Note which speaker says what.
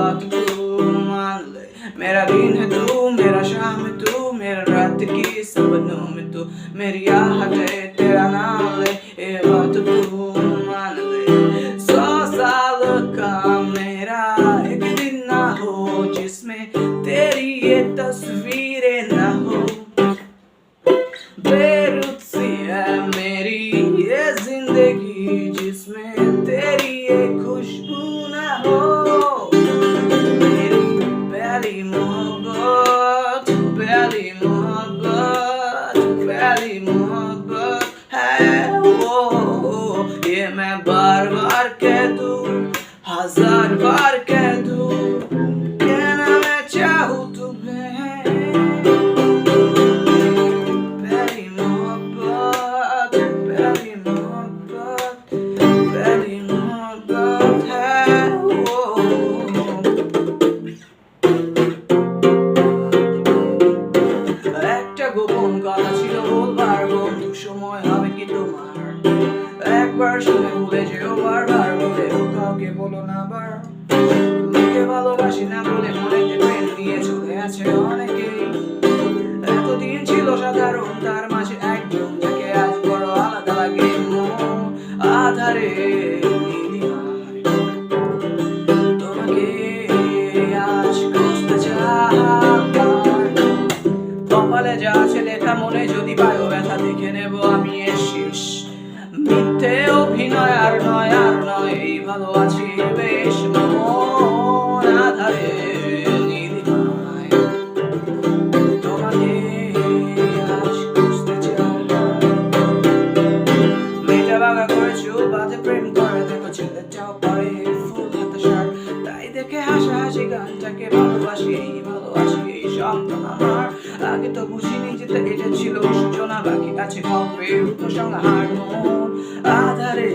Speaker 1: बात तू मान ले। मेरा दिन है तू, मेरा शाम है तू, मेरा रात की सपनों में तू, मेरी आहट है तेरा नाम ले, ये बात तू मान ले। 100 साल का मेरा एक दिन ना हो जिसमें तेरी ये तस्वीरें ना हो। बेरुख सी है मेरी ये जिंदगी जिसमें तेरी ये खुशबू ना हो। मेरी पहली मोहब्बत, पहली मोहब्बत, पहली मोहब्बत है वो। ये मैं बार बार कह दूं, 1000 बार कह दूं, कहना मैं चाहूं तुम्हें। पहली मोहब्बत, पहली मोहब्बत, पहली मोहब्बत है वो। একটা গোপন কথা ছিল বলবার, বন্ধু সময় হবে কি তোমার? একবার শুনে ভুলে যেও, বারবার বলেও কাউকে বলো না আবার। তোমাকে ভালোবাসি না বলে মনেতে প্রেম নিয়ে চলে আছে অনেকেই। এতদিন ছিল সাধারণ, তার মাঝে একজন যাকে আজ বড় আলাদা লাগে। আধারে নীলিমায় তোমাকে আজ খুঁজতে চাই। কপালে যা আছে লেখা, মনে যদি পায়ো ব্যথা দেখে নেব আমি এর শেষ। মিথ্যে অভিনয় আর নয়, আর নয়, এই ভালো আছি বেশ। মন আধারে নীলিমায় তোমাকে আজ খুঁজতে চাই। মেয়েটা বাঁকা করে চুল বাঁধে, প্রেম করে দেখো ছেলেটাও পরে ফুল হাতে শার্ট। তাই দেখে হাসাহাসি গানটাকে ভালোবাসি, এই ভালোবাসি এই শব্দ আমার। আগে তো বুঝিনি যে এটা ছিল সূচনা, বাকি আছে গল্পের উপসংহার। মন আধারে